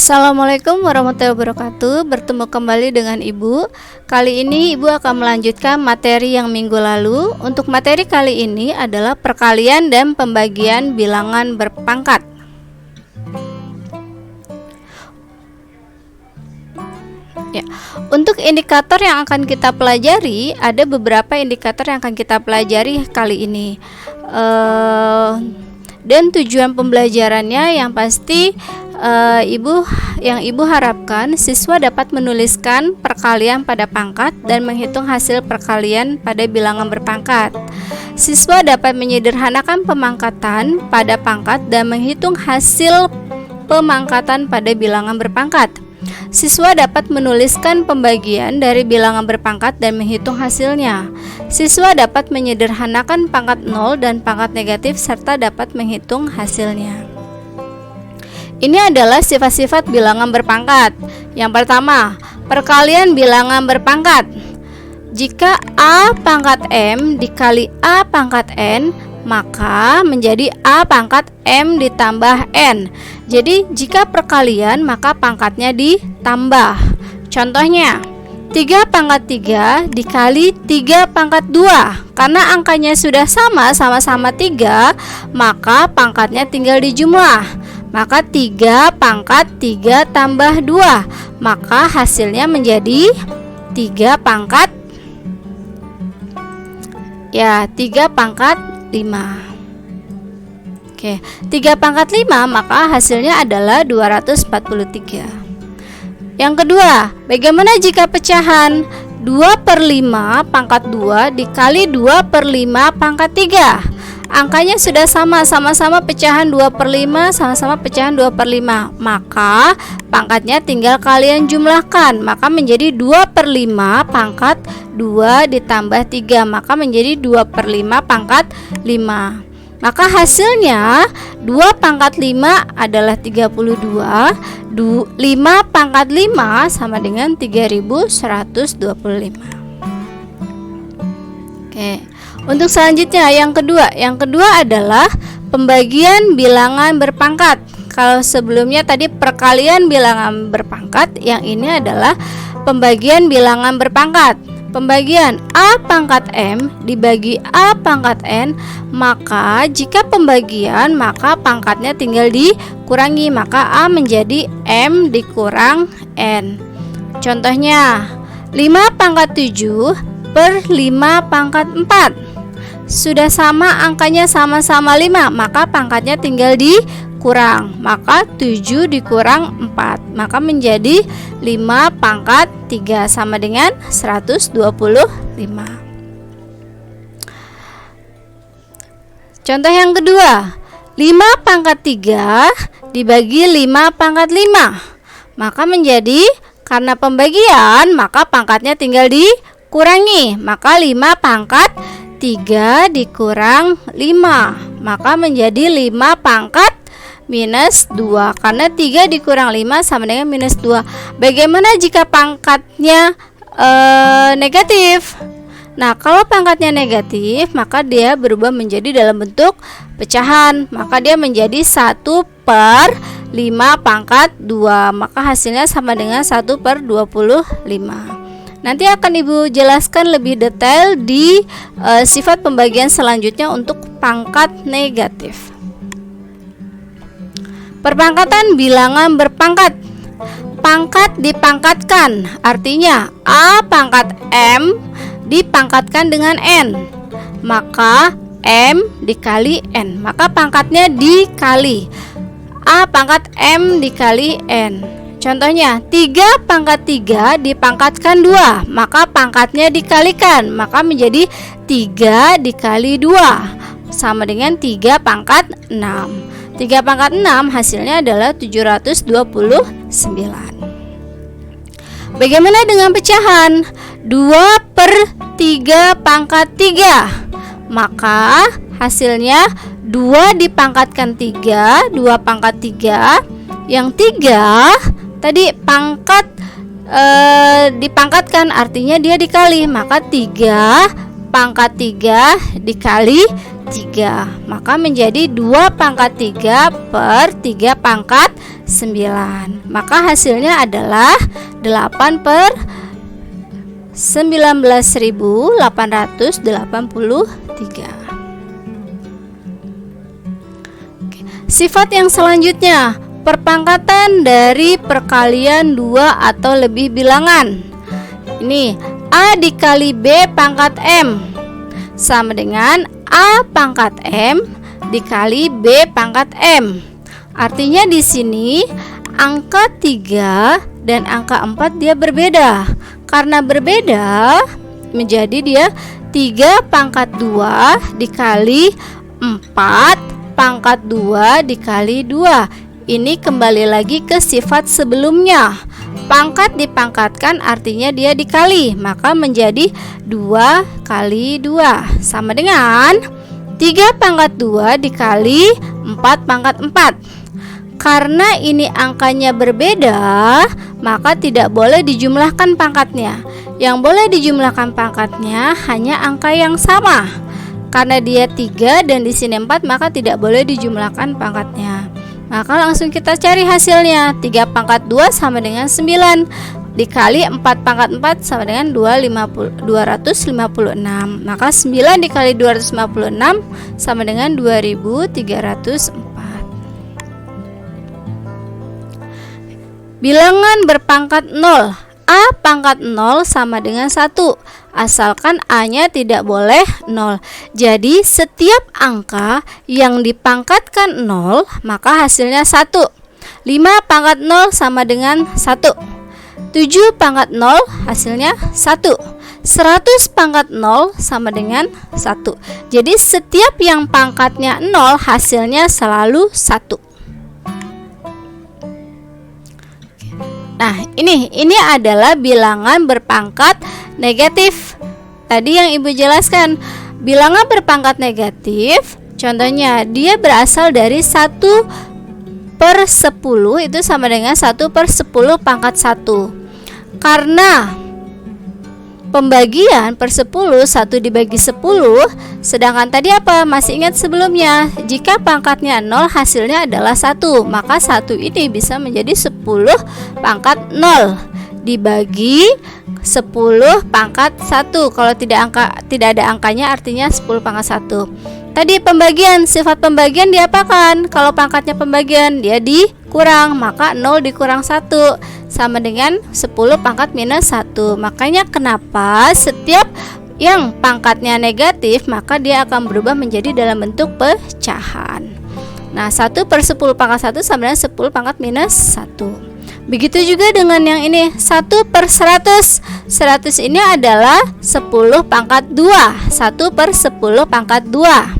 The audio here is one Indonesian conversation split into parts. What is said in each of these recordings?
Assalamualaikum warahmatullahi wabarakatuh. Bertemu kembali dengan Ibu. Kali ini Ibu akan melanjutkan materi yang minggu lalu. Untuk materi kali ini adalah perkalian dan pembagian bilangan berpangkat. Ya, untuk indikator yang akan kita pelajari, ada beberapa indikator yang akan kita pelajari kali ini. Dan tujuan pembelajarannya yang pasti Ibu harapkan siswa dapat menuliskan perkalian pada pangkat dan menghitung hasil perkalian pada bilangan berpangkat. Siswa dapat menyederhanakan pemangkatan pada pangkat dan menghitung hasil pemangkatan pada bilangan berpangkat. Siswa dapat menuliskan pembagian dari bilangan berpangkat dan menghitung hasilnya. Siswa dapat menyederhanakan pangkat 0 dan pangkat negatif serta dapat menghitung hasilnya. Ini adalah sifat-sifat bilangan berpangkat. Yang pertama, perkalian bilangan berpangkat. Jika A pangkat M dikali A pangkat N, maka menjadi A pangkat M ditambah N. Jadi jika perkalian maka pangkatnya ditambah. Contohnya 3 pangkat 3 dikali 3 pangkat 2. Karena angkanya sudah sama-sama 3, maka pangkatnya tinggal dijumlah. Maka 3 pangkat 3 tambah 2, maka hasilnya menjadi 3 pangkat 5. Oke, 3 pangkat 5 maka hasilnya adalah 243. Yang kedua, bagaimana jika pecahan 2/5 pangkat 2 dikali 2/5 pangkat 3? Angkanya sudah sama-sama pecahan 2/5, sama-sama pecahan 2/5. Maka pangkatnya tinggal kalian jumlahkan. Maka menjadi 2/5 pangkat 2 ditambah 3, maka menjadi 2/5 pangkat 5. Maka hasilnya 2 pangkat 5 adalah 32. 5 pangkat 5 sama dengan 3125. Oke. Untuk selanjutnya yang kedua adalah pembagian bilangan berpangkat. Kalau sebelumnya tadi perkalian bilangan berpangkat, yang ini adalah pembagian bilangan berpangkat. Pembagian A pangkat M dibagi A pangkat N, maka jika pembagian maka pangkatnya tinggal dikurangi, maka A menjadi M dikurang N. Contohnya 5 pangkat 7 per 5 pangkat 4. Sudah sama angkanya sama-sama 5, maka pangkatnya tinggal dikurang. Maka 7 dikurang 4, maka menjadi 5 pangkat 3 sama dengan 125. Contoh yang kedua, 5 pangkat 3 dibagi 5 pangkat 5, maka menjadi, karena pembagian maka pangkatnya tinggal dikurangi, maka 5 pangkat 3 dikurang 5, maka menjadi 5 pangkat minus 2. Karena 3 dikurang 5 sama dengan minus 2. Bagaimana jika pangkatnya negatif? Nah, kalau pangkatnya negatif, maka dia berubah menjadi dalam bentuk pecahan. Maka dia menjadi 1/5 pangkat 2. Maka hasilnya sama dengan 1/25. Nanti akan Ibu jelaskan lebih detail di sifat pembagian selanjutnya untuk pangkat negatif. Perpangkatan bilangan berpangkat. Pangkat dipangkatkan, artinya A pangkat M dipangkatkan dengan N, maka M dikali N, maka pangkatnya dikali A pangkat M dikali N. Contohnya 3 pangkat 3 dipangkatkan 2, maka pangkatnya dikalikan, maka menjadi 3 dikali 2 sama dengan 3 pangkat 6. 3 pangkat 6 hasilnya adalah 729. Bagaimana dengan pecahan 2/3 pangkat 3? Maka hasilnya 2 dipangkatkan 3, 2 pangkat 3. Yang 3 tadi pangkat dipangkatkan, artinya dia dikali, maka 3 pangkat 3 dikali 3, maka menjadi 2 pangkat 3 per 3 pangkat 9. Maka hasilnya adalah 8 per 19.883. Sifat yang selanjutnya, perpangkatan dari perkalian 2 atau lebih bilangan. Ini A dikali B pangkat M sama dengan A pangkat M dikali B pangkat M. Artinya di sini angka 3 dan angka 4 dia berbeda. Karena berbeda menjadi dia 3 pangkat 2 dikali 4 pangkat 2 dikali 2. Ini kembali lagi ke sifat sebelumnya. Pangkat dipangkatkan artinya dia dikali, maka menjadi 2 kali 2 sama dengan 3 pangkat 2 dikali 4 pangkat 4. Karena ini angkanya berbeda, maka tidak boleh dijumlahkan pangkatnya. Yang boleh dijumlahkan pangkatnya hanya angka yang sama. Karena dia 3 dan di sini 4, maka tidak boleh dijumlahkan pangkatnya. Maka langsung kita cari hasilnya. 3 pangkat 2 sama dengan 9 dikali 4 pangkat 4 sama dengan 256. Maka 9 dikali 256 sama dengan 2304. Bilangan berpangkat 0. A pangkat 0 sama dengan 1, asalkan A-nya tidak boleh 0. Jadi setiap angka yang dipangkatkan 0, maka hasilnya 1. 5 pangkat 0 sama dengan 1. 7 pangkat 0 hasilnya 1. 100 pangkat 0 sama dengan 1. Jadi setiap yang pangkatnya 0 hasilnya selalu 1. Nah, ini adalah bilangan berpangkat negatif. Tadi yang Ibu jelaskan, bilangan berpangkat negatif, contohnya dia berasal dari 1 per 10 itu sama dengan 1 per 10 pangkat 1. Karena pembagian per 10, 1 dibagi 10, sedangkan tadi apa? Masih ingat sebelumnya, jika pangkatnya 0 hasilnya adalah 1, maka 1 ini bisa menjadi 10 pangkat 0 dibagi 10 pangkat 1. Kalau tidak ada angkanya artinya 10 pangkat 1. Tadi pembagian, sifat pembagian diapakan? Kalau pangkatnya pembagian dia dikurang, maka 0 dikurang 1 sama dengan 10 pangkat minus 1. Makanya kenapa setiap yang pangkatnya negatif maka dia akan berubah menjadi dalam bentuk pecahan. Nah, 1 per 10 pangkat 1 sama dengan 10 pangkat minus 1. Begitu juga dengan yang ini, 1 per 100. 100 ini adalah 10 pangkat 2. 1 per 10 pangkat 2.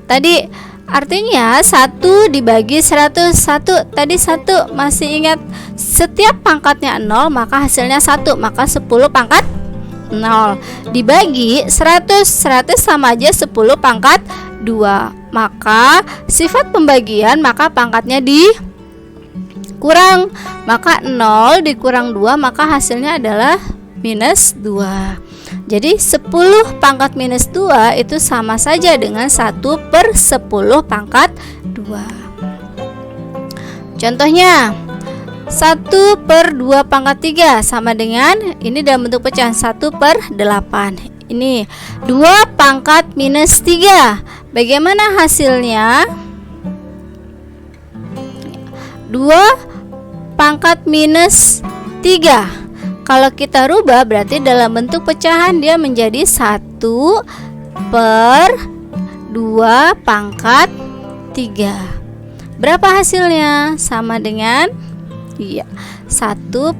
Tadi artinya 1 dibagi 100. 1 tadi 1, masih ingat? Setiap pangkatnya 0 maka hasilnya 1, maka 10 pangkat 0 dibagi 100. 100 sama aja 10 pangkat 2. Maka sifat pembagian, maka pangkatnya dikurang, maka 0 dikurang 2 maka hasilnya adalah minus 2. Jadi 10 pangkat minus 2 itu sama saja dengan 1 per 10 pangkat 2. Contohnya 1 per 2 pangkat 3 sama dengan, ini dalam bentuk pecahan, 1 per 8. Ini 2 pangkat minus 3. Bagaimana hasilnya? 2 pangkat minus 3. Kalau kita rubah berarti dalam bentuk pecahan dia menjadi 1 per 2 pangkat 3. Berapa hasilnya? Sama dengan 1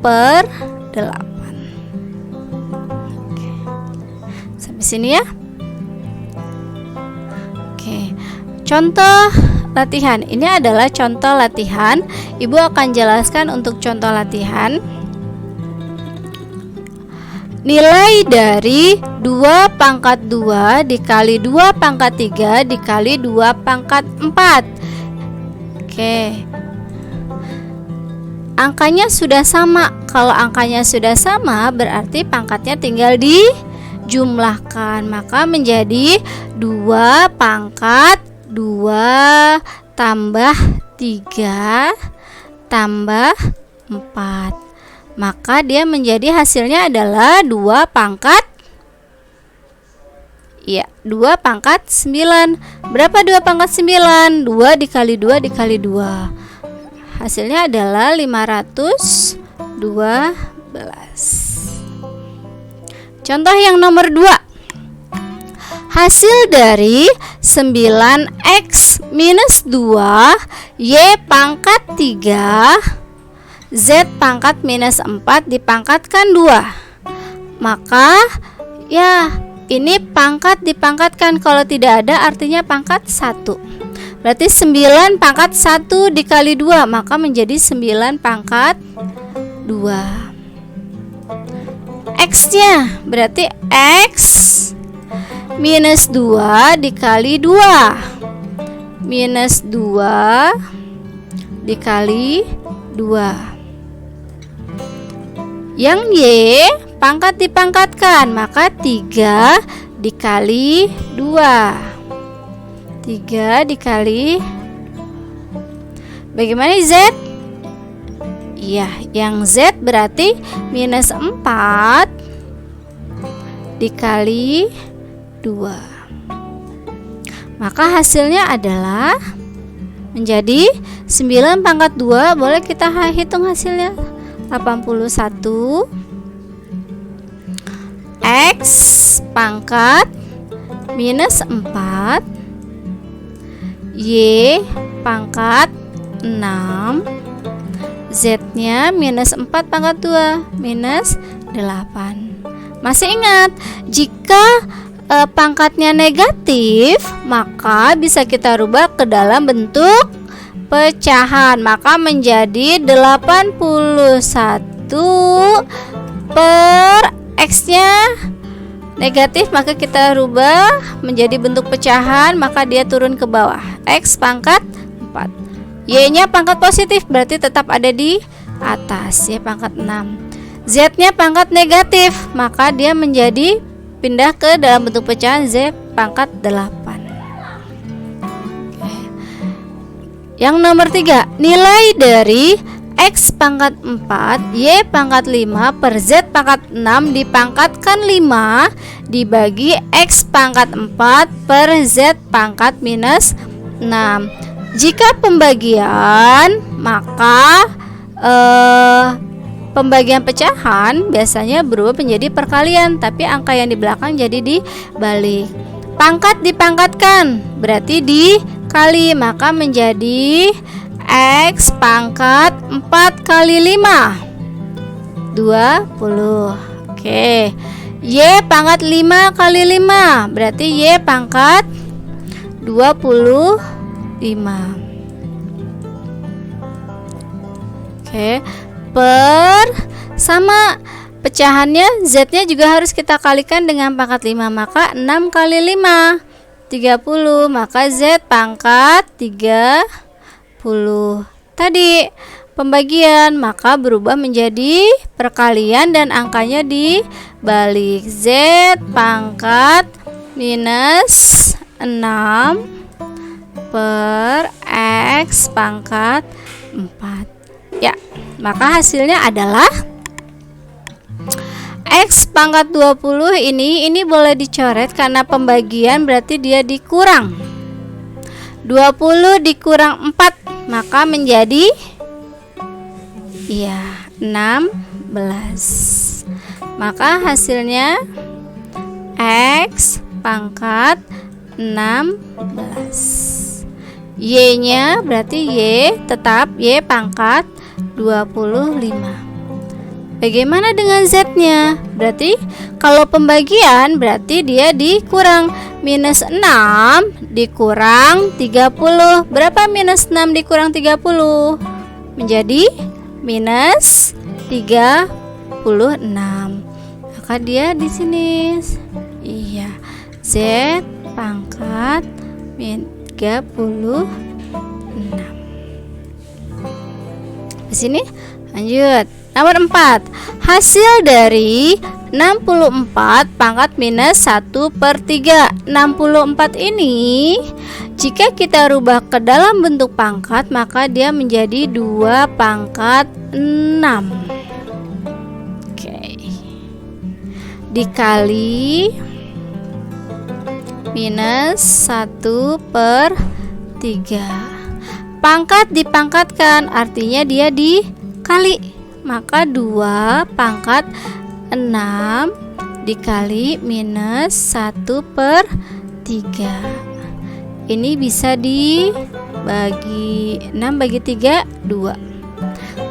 per 8. Oke. Sampai sini ya. Oke. Contoh latihan. Ini adalah contoh latihan. Ibu akan jelaskan untuk contoh latihan. Nilai dari 2 pangkat 2 dikali 2 pangkat 3 dikali 2 pangkat 4. Oke. Angkanya sudah sama. Kalau angkanya sudah sama berarti pangkatnya tinggal dijumlahkan. Maka menjadi 2 pangkat 2 tambah 3 tambah 4. Maka dia menjadi hasilnya adalah 2 pangkat 2 pangkat 9. Berapa 2 pangkat 9? 2 dikali 2 dikali 2. Hasilnya adalah 512. Contoh yang nomor 2. Hasil dari 9x minus 2 y pangkat 3 z pangkat minus 4 dipangkatkan 2. Maka ya ini pangkat dipangkatkan, kalau tidak ada artinya pangkat 1. Berarti 9 pangkat 1 dikali 2, maka menjadi 9 pangkat 2. X-nya berarti X minus 2 dikali 2. Minus 2 dikali 2. Yang Y pangkat dipangkatkan, maka 3 dikali 2. 3 dikali. Bagaimana Z? Iya, yang Z berarti minus 4 dikali 2. Maka hasilnya adalah menjadi 9 pangkat 2. Boleh kita hitung hasilnya. 81 X pangkat minus 4 Y pangkat 6 Z nya minus 4 pangkat 2 minus 8. Masih ingat, jika pangkatnya negatif, maka bisa kita rubah ke dalam bentuk pecahan, maka menjadi 81 per X-nya negatif, maka kita rubah menjadi bentuk pecahan, maka dia turun ke bawah. X pangkat 4. Y-nya pangkat positif, berarti tetap ada di atas, Y pangkat 6. Z-nya pangkat negatif, maka dia menjadi pindah ke dalam bentuk pecahan, Z pangkat 8. Yang nomor 3, nilai dari X pangkat 4 Y pangkat 5 per Z pangkat 6 dipangkatkan 5 dibagi X pangkat 4 per Z pangkat minus 6. Jika pembagian, maka pembagian pecahan biasanya berubah menjadi perkalian, tapi angka yang di belakang jadi dibalik. Pangkat dipangkatkan berarti dikali, maka menjadi X pangkat 4 kali 5 20. Oke. Y pangkat 5 kali 5 berarti Y pangkat 25. Oke. Per sama pecahannya Z-nya juga harus kita kalikan dengan pangkat 5, maka 6 kali 5 30, maka Z pangkat 30. Tadi pembagian, maka berubah menjadi perkalian dan angkanya dibalik. Z pangkat minus 6 per X pangkat 4. Ya, maka hasilnya adalah X pangkat 20 ini boleh dicoret karena pembagian berarti dia dikurang. 20 dikurang 4 maka menjadi 16. Maka hasilnya X pangkat 16. Y-nya berarti Y tetap Y pangkat 25. Bagaimana dengan Z-nya? Berarti kalau pembagian berarti dia dikurang. Minus 6 dikurang 30. Berapa minus 6 dikurang 30? Menjadi minus 36. Maka dia di sini. Iya. Z pangkat 36. Di sini lanjut. Nomor 4, hasil dari 64 pangkat minus 1/3. 64 ini Jika kita rubah ke dalam bentuk pangkat, maka dia menjadi 2 pangkat 6. Oke. Dikali minus 1/3. Pangkat dipangkatkan, artinya dia dikali. Maka 2 pangkat 6 dikali minus 1/3. Ini bisa dibagi 6 bagi 3, 2.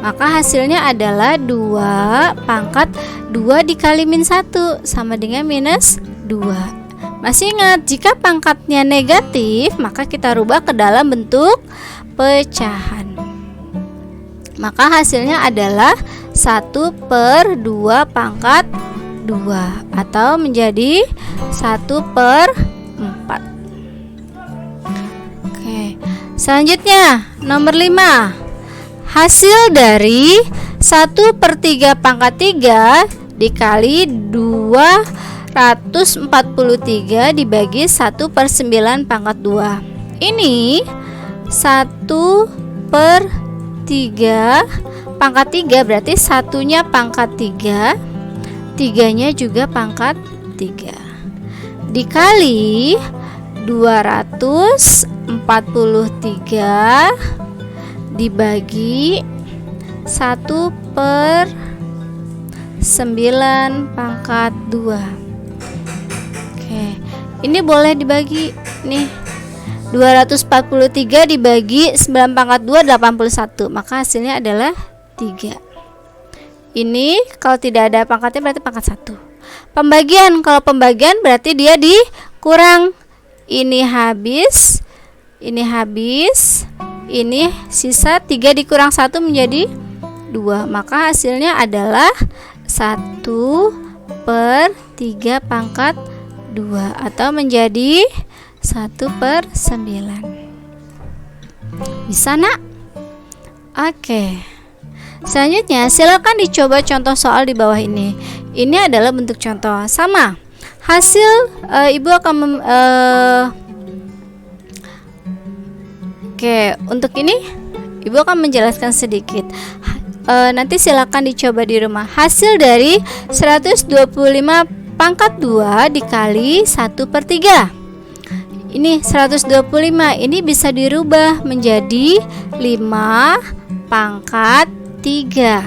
Maka hasilnya adalah 2 pangkat 2 dikali min 1 sama dengan minus 2. Masih ingat, jika pangkatnya negatif, maka kita rubah ke dalam bentuk pecahan. Maka hasilnya adalah 1/2 pangkat 2 atau menjadi 1/4. Oke. Selanjutnya nomor 5. Hasil dari 1/3 pangkat 3 dikali 243 dibagi 1/9 pangkat 2. Ini 1/3 pangkat 3 berarti satunya pangkat 3, 3-nya juga pangkat 3. Dikali 243 dibagi 1/9 pangkat 2. Oke, ini boleh dibagi nih. 243 dibagi 9 pangkat 2 81. Maka hasilnya adalah 3. Ini kalau tidak ada pangkatnya berarti pangkat 1. Pembagian, kalau pembagian berarti dia dikurang. Ini habis, ini sisa 3 dikurang 1 menjadi 2. Maka hasilnya adalah 1/3 pangkat 2 atau menjadi 1/9. Bisa nak? Oke. Selanjutnya silakan dicoba contoh soal di bawah ini. Ini adalah bentuk contoh sama. Hasil ibu akan Oke, untuk ini ibu akan menjelaskan sedikit. Nanti silakan dicoba di rumah. Hasil dari 125 pangkat 2 dikali 1/3. Ini 125, ini bisa dirubah menjadi 5 pangkat 3.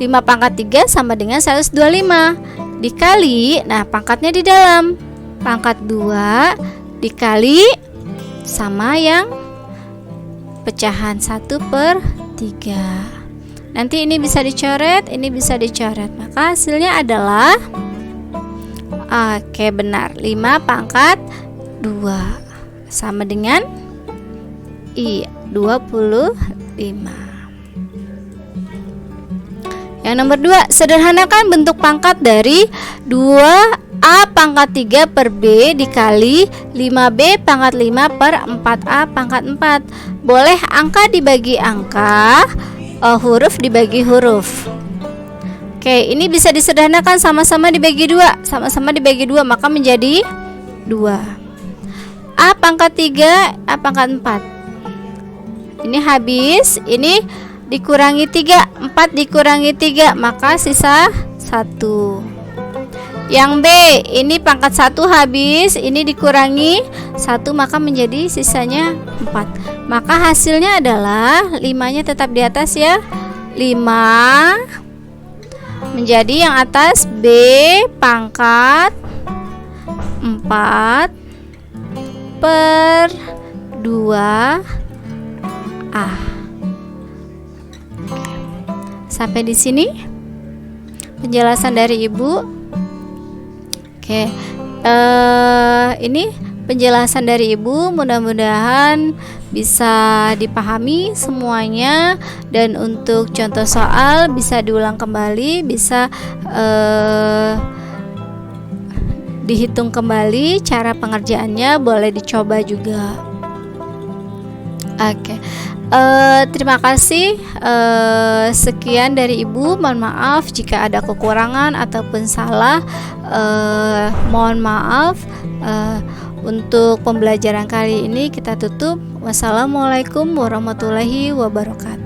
5 pangkat 3 sama dengan 125 dikali, nah pangkatnya di dalam, pangkat 2 dikali sama yang pecahan 1/3. Nanti ini bisa dicoret, ini bisa dicoret. Maka hasilnya adalah oke, benar, 5 pangkat 2 sama dengan 25. Yang nomor 2, sederhanakan bentuk pangkat dari 2A pangkat 3 per B dikali 5B pangkat 5 per 4A pangkat 4. Boleh angka dibagi angka, huruf dibagi huruf. Oke, ini bisa disederhanakan, sama-sama dibagi 2. Sama-sama dibagi 2, maka menjadi 2. A pangkat 3, A pangkat 4. Ini habis, ini dikurangi 3, 4 dikurangi 3, maka sisa 1. Yang B, ini pangkat 1 habis, ini dikurangi 1, maka menjadi sisanya 4. Maka hasilnya adalah 5-nya tetap di atas ya. 5 menjadi yang atas B pangkat 4 per 2A. Sampai di sini penjelasan dari Ibu. Oke, ini penjelasan dari Ibu, mudah-mudahan bisa dipahami semuanya, dan untuk contoh soal bisa diulang kembali, bisa dihitung kembali cara pengerjaannya, boleh dicoba juga. Oke. Terima kasih. Sekian dari Ibu. Mohon maaf jika ada kekurangan ataupun salah. Mohon maaf. Untuk pembelajaran kali ini kita tutup. Wassalamualaikum warahmatullahi wabarakatuh.